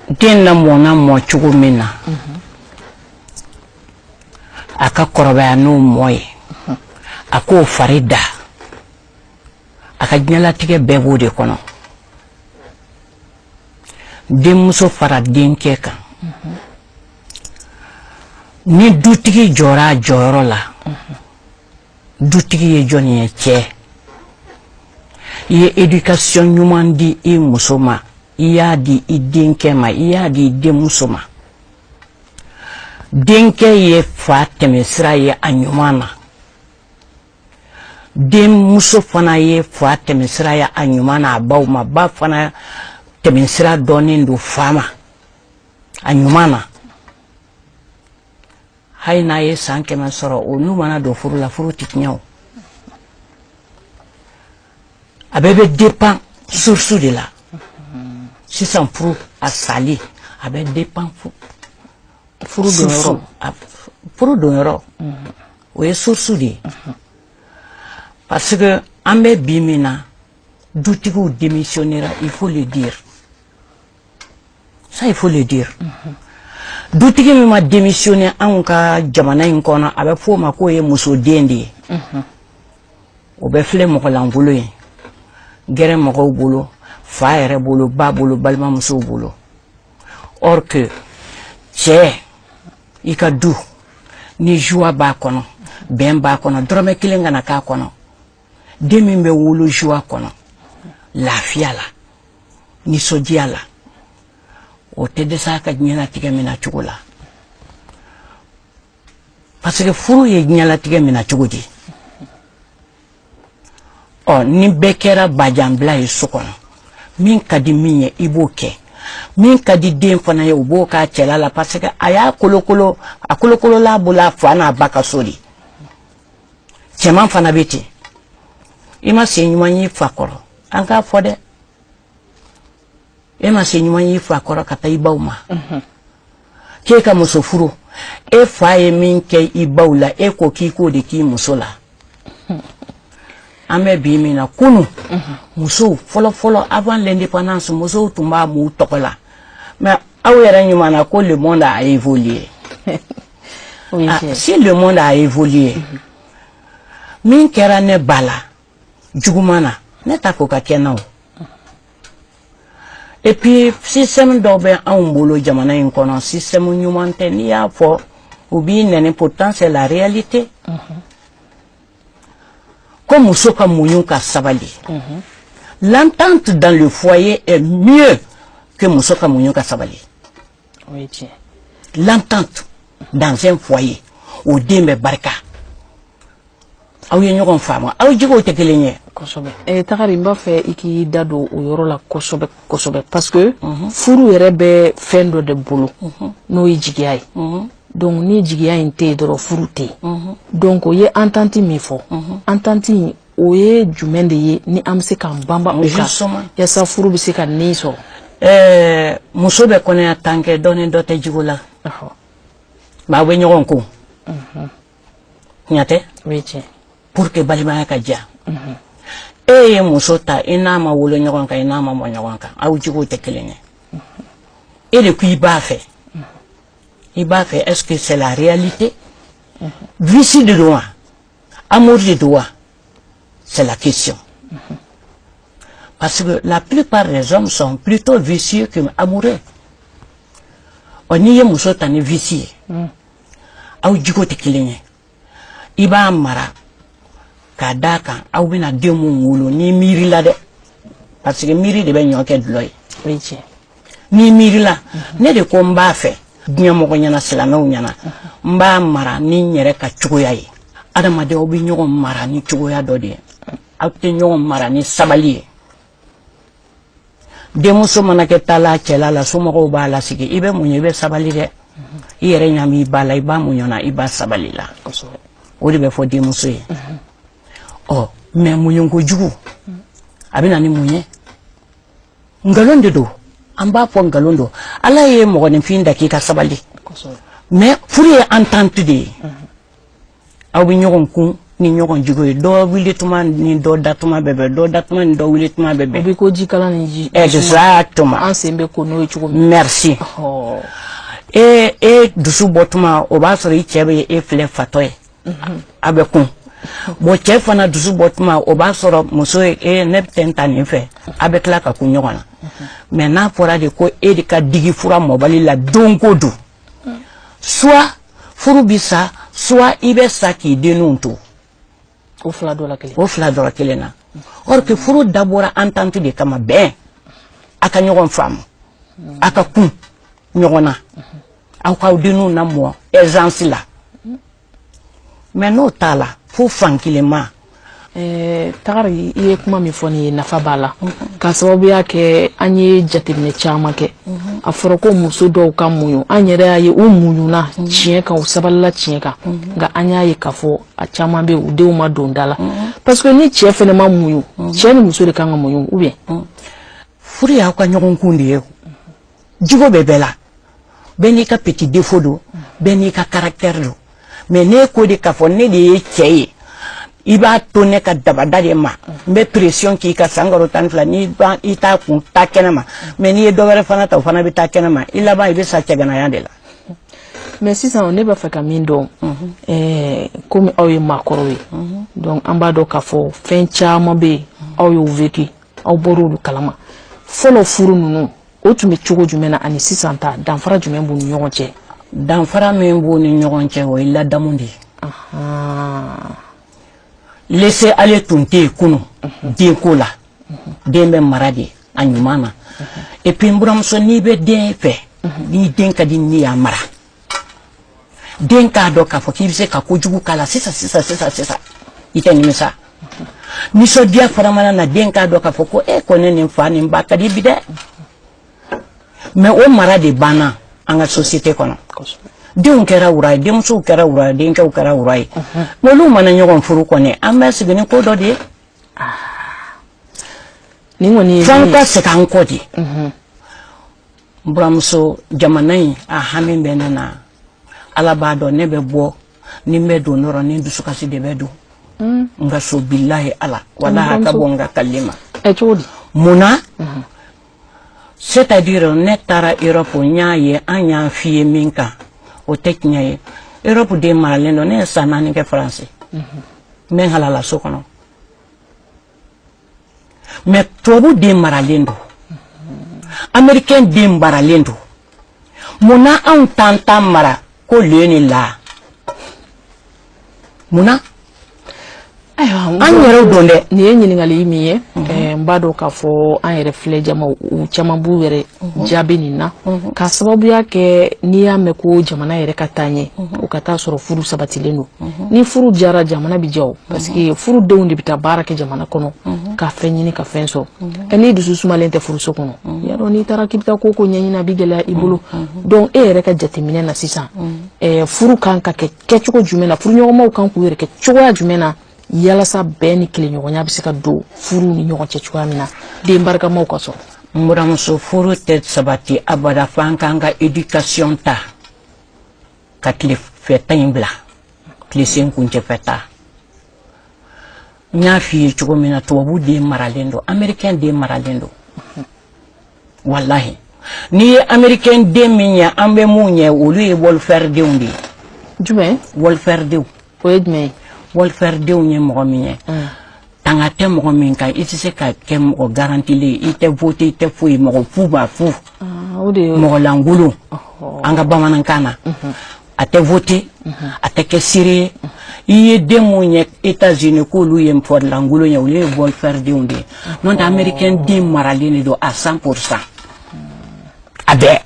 den na mɔna mɔ cogo min na a ka kɔrɔbaya n'o mɔ ye a k'o fari da a ka diɲɛlatigɛ bɛɛ b'o de kɔnɔ denmuso fara denkɛ kan ni dutigi jɔra a jɔyɔrɔ la dutigi ye jɔn ye cɛ i ye éducation ɲuman di i muso ma i y'a di i denkɛ ma i y'a di i denmuso ma denkɛ ye fa tɛmɛsira ye a ɲuman na denmuso fana ye fa tɛmɛsira ye a ɲuman na a baw ma ba fana tɛmɛsira dɔɔnin don fa ma a ɲuman na hali n'a ye san 100 sɔrɔ o n'u mana don furu la furu tɛ tiɲɛ o a bɛɛ bɛ dépend source de la sisan furu a sali a bɛ dépend furu donyɔrɔ o ye source de ye parce que an bɛ bi min na dutigiw démissionnera il faut le dire ça il faut le dire dutigi min ma démissionner anw ka jamana in kɔnɔ a bɛ f'o ma k'o ye muso den de ye o bɛ filɛ mɔgɔlankolon ye gɛrɛ mɔgɔw bolo fa yɛrɛ bolo ba bolo balimamusow bolo or que cɛ i ka du ni joie b'a kɔnɔ bɛn b'a kɔnɔ dɔrɔmɛ kelen kana k'a kɔnɔ den min bɛ wolo joie kɔnɔ lafiya la nisɔndiya la o tɛ dɛsɛ a ka diɲɛlatigɛ minɛ cogo la parce que furu ye diɲɛlatigɛ minɛ cogo di ni bɛɛ kɛra bajanbila ye so kɔnɔ min ka di min ye i b'o kɛ min ka di den fana ye o b'o k'a cɛla la parce que a y'a kolokolo a kolokolola bolo a fa n'a ba ka so de cɛman fana bɛ ten i ma se ɲuman y'i fa kɔrɔ an k'a fɔ dɛ e ma se ɲuman y'i fa kɔrɔ ka taa i baw ma k'e ka muso furu e fa ye min kɛ i baw la e ko k'i k'o de k'i muso la an bɛ bi min na kunu musow fɔlɔ avant l'indépendance musow tun b'a m'u tɔgɔ la mais aw yɛrɛ ɲuman na ko le monde a évolué si le monde a évolué min kɛra ne ba la juguman na ne t'a fɔ ka kɛ na o et puis système dɔw bɛ anw bolo jamana in kɔnɔ système ɲuman tɛ n'i y'a fɔ u b'i nɛni pourtant c'est la réalité comme muso ka muɲu ka sabali l'entente dans le foyer est mieux que muso ka muɲu ka sabali l'entente dans un foyer o den bɛ barika aw ye ɲɔgɔn faamu aw jigow tɛ kelen ye kosɛbɛ Tagari n b'a fɛ i k'i da don o yɔrɔ la kosɛbɛ kosɛbɛ parce que furu yɛrɛ bɛ fɛn dɔ de bolo n'o ye jigiya ye donc ni jigiya in tɛ yen dɔrɔn furu tɛ yen donc o ye entente min fɔ entente in o ye jumɛn de ye ni an bɛ se k'an banba o kan yasa furu bɛ se ka nin sɔrɔ muso bɛ kɔnɔya tan kɛ dɔ ni dɔ tɛ jigo la mais aw bɛ ɲɔgɔn ko tiɲɛ tɛ pour que balimaya ka diya e ye muso ta i n'a ma wolo ɲɔgɔn kan i n'a ma mɔ ɲɔgɔn kan aw jigow tɛ kelen ye e de ko i b'a fɛ est-ce que c'est la réalité vice de don wa amour de don wa c'est la question parce que la plupart des hommes sont plutôt vicieux que amoureux n'i ye muso ta ni vice ye aw jigo tɛ kelen ye i b'a mara k'a d'a kan aw bɛna den mun wolo n'i miiri la dɛ parce que miiri de bɛ ɲɔ kɛ dulɔ ye n'i miiri la ne de ko n b'a fɛ diɲɛmɔgɔ ɲɛna silamɛw ɲɛna n b'a mara ni n yɛrɛ ka cogoya ye adamadenw bɛ ɲɔgɔn mara ni cogoya dɔ de ye aw tɛ ɲɔgɔn mara ni sabali ye denmuso mana kɛ taala cɛla la somɔgɔw b'a lasigi i bɛ muɲu i bɛ sabali dɛ i yɛrɛ ɲami i ba la i b'a muɲuna i b'a sabali la o de bɛ fɔ denmuso ye mais muɲu kojugu a bɛ na ni mun ye ngalon de don an b'a fɔ ngalon don ala ye mɔgɔninfin da k'i ka sabali mais furu ye entente de ye aw bɛ ɲɔgɔn kun ni ɲɔgɔn jugu ye dɔ wili tuma ni dɔ datuma bɛɛ dɔ datuma ni dɔ wili tuma bɛɛ bi ko jikala ni ji exactement an sen bɛ ko n'o ye cogo min merci dusu bɔ tuma o b'a sɔrɔ I cɛ bɛ e filɛ fatɔ ye a bɛ kun bon cɛ fana dusu bɔ tuma o b'a sɔrɔ muso ye ne bɛ tɛ ta nin fɛ a bɛ tila ka kun ɲɔgɔn na mais n'a fɔra de ko e de ka digi fura mɔbali la don ko don soit furu bi sa soit I bɛ sa k'i denninw to o fila dɔ la kelen na or que furu dabɔra entente de kama bɛn a ka ɲɔgɔn faamu a ka kun ɲɔgɔn na aw k'aw denninw lamɔ aisance la mais n'o t'a la fo fankelen ma Tagari I ye kuma min fɔ nin ye nafa b'a la ka sababuya kɛ an ye jateminɛ caman kɛ a fɔra ko muso dɔw ka muɲu an yɛrɛ y'a ye u muɲuna tiɲɛ kan u sabalila tiɲɛ kan nka an y'a ye k'a fɔ a caman bɛ u denw ma don da la parce que ni cɛ fɛnɛ ma muɲu cɛ ni muso de kan ka muɲu ou bien furu y'aw ka ɲɔgɔn kun de ye jugo bɛ bɛɛ la bɛɛ n'i ka petit défaut don bɛɛ n'i ka caractère don mais ne ko de k'a fɔ ne de ye cɛ ye I b'a to ne ka dabada de ma n bɛ pression k'i ka san kalo 12 ni I t'a kun taa kɛnɛ ma mais n'i ye dɔ wɛrɛ fana ta o fana bɛ taa kɛnɛ ma I laban I bɛ sa cɛganaya de la mais sisan ne b'a fɛ ka min dɔn comme aw ye maakɔrɔw ye donc an b'a dɔn k'a fɔ fɛn caman bɛ yen aw y'o vécu aw bɔra olu kalama fɔlɔ furu ninnu o tun bɛ cogo jumɛn na ani sisan ta danfara jumɛn b'u ni ɲɔgɔn cɛ danfara min b'u ni ɲɔgɔn cɛ o ye ladamu de ye laisser aller tun tɛ yen kunun denko la den bɛ mara de a ɲuman na et puis n buramuso n'i bɛ den fɛ ni den ka di ni y'a mara den k'a dɔn k'a fɔ k'i bɛ se ka kojugu k'a la sisan I tɛ nimisa nisɔndiya fana mana na den k'a dɔn k'a fɔ ko kɔni nin fa nin ba ka di bi dɛ mais o mara de banna an ka société kɔnɔ denw kɛra wura ye denmusow kɛra wura ye denkɛw kɛra wura ye olu mana ɲɔgɔn furu kɔni an bɛ sigi ni ko dɔ de ye nin kɔni ye f'an ka segin an kɔ de n buramuso jamana in a hami bɛ ne na Ala b'a dɔn ne bɛ bɔ ni n bɛ don yɔrɔ ni dusukasi de bɛ don n ka so bilahi Ala walahi a ka bɔ n ka kalima cogo di munna c'est-à-dire ne taara Europe n y'a ye an y'an f'i ye min kan o tɛ tiɲɛ ye Europe den maralen don ne ye san 4 kɛ France n bɛ n halala so kɔnɔ mais tubabu den maralen don américain den maralen don munna anw t'an ta mara ko le ni la munna an yɛrɛw don dɛ nin ye ɲininkali min ye n b'a dɔn k'a fɔ an yɛrɛ filɛ jamaw u caman b'u yɛrɛ jaabi nin na k'a sababuya kɛ n'i y'a mɛn ko jamana yɛrɛ ka taa ɲɛ o ka taa sɔrɔ furu sabatilen don ni furu jara jamana bɛ ja o parce que furudenw de bɛ taa baara kɛ jamana kɔnɔ ka fɛn ɲini ka fɛn sɔrɔ n'i dusu sumalen tɛ furuso kɔnɔ y'a dɔn n'i taara k'i bɛ taa ko ɲɛɲini a bɛ gɛlɛya I bolo donc e yɛrɛ ka jateminɛ na sisan furu kan ka kɛ kɛcogo jumɛn na furuɲɔgɔnmaw kan k'u yɛrɛ kɛ cogoya jumɛn na yalasa bɛn ni tileɲɔgɔnya bɛ se ka don furu ni ɲɔgɔn cɛ cogoya min na den barikamaw ka sɔrɔ n buramuso furu tɛ sabati abada f'an k'an ka éducation ta ka tile fɛta in bila tile sen kuncɛ fɛta n y'a f'i ye cogo min na tubabu den maralen don américain den maralen don wallahi n'i ye américain den min ye an bɛ mun ye olu ye welfare denw de ye jumɛn welfare denw o ye jumɛn ye welfare denw ye mɔgɔ min ye tanga tɛ mɔgɔ min kan I tɛ se ka kɛ mɔgɔ garantilen I tɛ voter I tɛ foyi mɔgɔ fu ba fu mɔgɔ langolo an ka bamanankan na a tɛ voter a tɛ kɛ seere I ye den mun ye États-Unis k'olu ye mɔgɔ langolo ye olu ye welfare denw de ye n'o tɛ américain den maralen de don à 100% a bɛɛ